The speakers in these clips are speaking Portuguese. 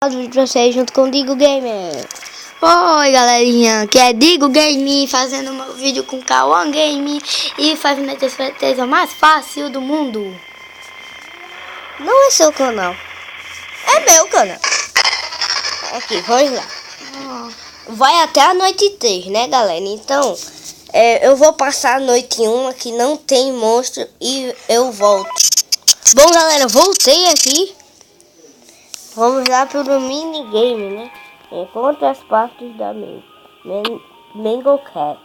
Vídeo pra vocês junto com o Digo Gamer. Oi galerinha, que é Digo Game fazendo um vídeo com Kawan Game e fazendo a certeza mais fácil do mundo. Não é seu canal, é meu canal. Aqui, vamos lá. Vai até a noite 3, né galera? Então, eu vou passar a noite 1 aqui, não tem monstro e eu volto. Bom galera, voltei aqui. Vamos lá pelo minigame, né? Encontre as partes da Mango Cat.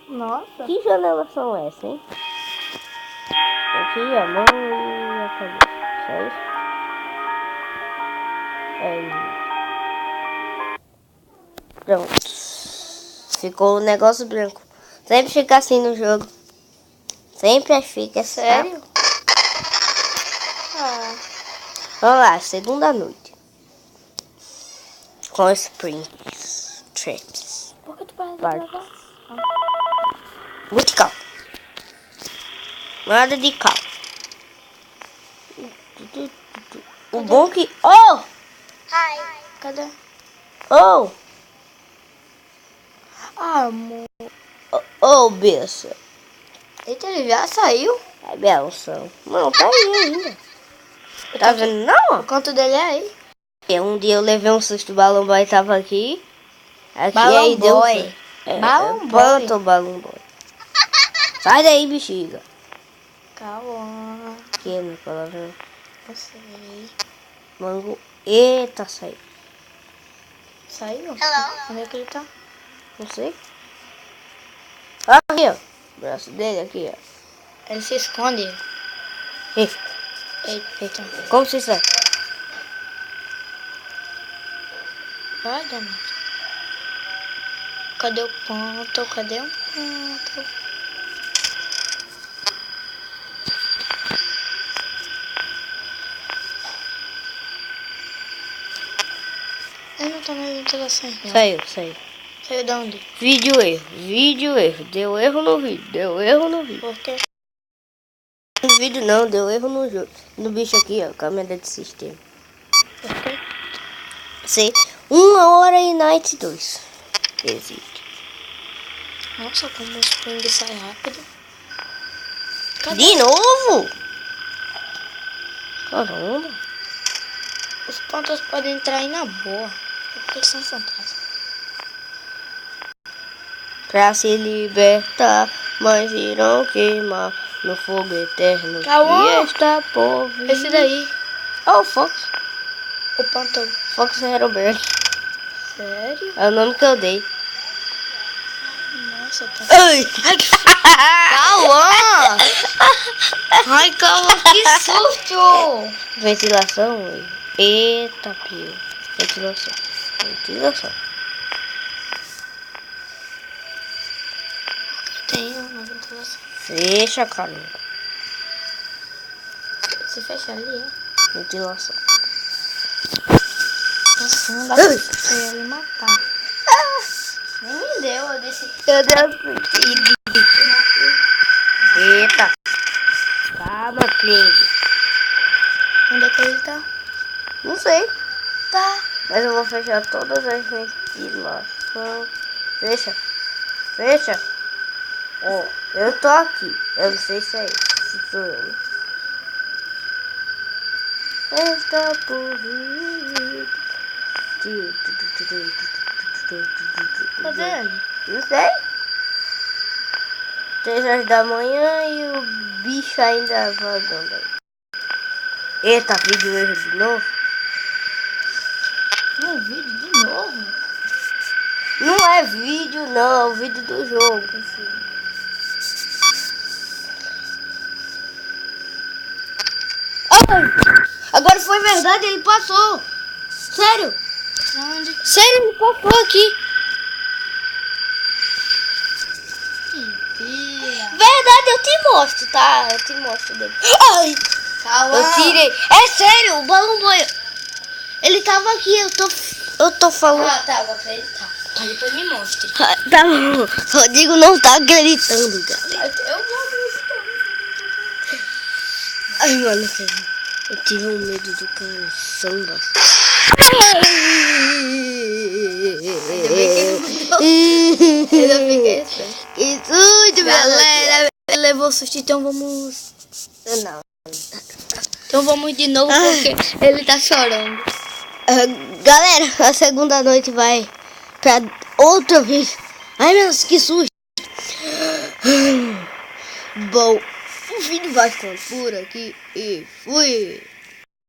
Nossa. Que janelas são essas, hein? Aqui a mão e a cabeça. Só isso? Pronto. Ficou o negócio branco. Sempre fica assim no jogo. Sempre fica. Sério? Vamos lá, segunda noite. Com springs, traps. Por que tu parece Barcos. Muito calmo. Nada de calmo. O bom que... Oh! Cadê? Oh! Amor. Oh, bicha. Eita, ele já saiu? É benção. Não, tá aí ainda. Tá vendo não? O canto dele é aí. Um dia eu levei um susto, o Balão Boy tava aqui. Aqui Balão aí deu... Boy. Balão Boy. Pronto, Balão Boy. Sai daí, bexiga. Kawan. Que é minha palavra? Não sei. Mango. Eita, saiu. Saiu? Onde é que ele tá? Não sei. Aqui, ó. O braço dele aqui, ó. Ele se esconde. Ei, Eita. como se sai? Vai, danado. Cadê o ponto? Cadê o ponto? Eu não tô nas interações, não. Saiu. Saiu de onde? Vídeo erro. Deu erro no vídeo. Por quê? No vídeo não, deu erro no jogo. No bicho aqui, ó, câmera de sistema. Por quê? Sei. 1h e night 2. Existe. Nossa, como o spring sai rápido. De novo? Caramba. Os pontos podem entrar aí na boa. Porque eles são fantasmas. Pra se libertar, mas irão queimar no fogo eterno. Kawan! Que está por vir. Esse daí. Oh, Fox. O ponto. Fox Heroberg. Sério? É o nome que eu dei. Nossa, tá. Ai! Ai, que Kawan! Ai, Kawan, que susto! Ventilação, ui. Eita, pio. Ventilação. Tem uma ventilação. Fecha, caramba. Se fecha ali, ó. Ventilação. Nossa, não dá pra ele matar. Nem me deu, eu disse. Meu Deus. Eita. Calma, Pling. Onde é que ele tá? Não sei. Tá. Mas eu vou fechar todas as ventilações. Fecha. Ó, eu tô aqui. Eu não sei se é isso. Se sou eu. Está por vir. Cadê ele? Não sei. 3h da manhã e o bicho ainda vagando aí. Eita, vídeo erro de novo. Um vídeo de novo? Não é vídeo não, é o vídeo do jogo. Ai, agora foi verdade, ele passou. Sério? Onde? Sério, ele passou aqui. Mentira. Verdade, eu te mostro, tá? Eu te mostro dele. Ai, Kawan. eu tirei. É sério, o Balão Boy. Ele tava aqui, eu tô falando. Ah, tá, vou acreditar. Mas depois me mostre. Tá bom, Rodrigo não tá acreditando, galera. Eu vou acreditar. Ai, mano, sério. Eu tive um medo do caramba. Ainda bem que susto, galera. Ele levou susto, então vamos... Não. Então vamos de novo, porque ele tá chorando. Galera, a segunda noite vai pra outra vez. Ai, meu Deus, que susto. Bom, o vídeo vai ficando por aqui e fui.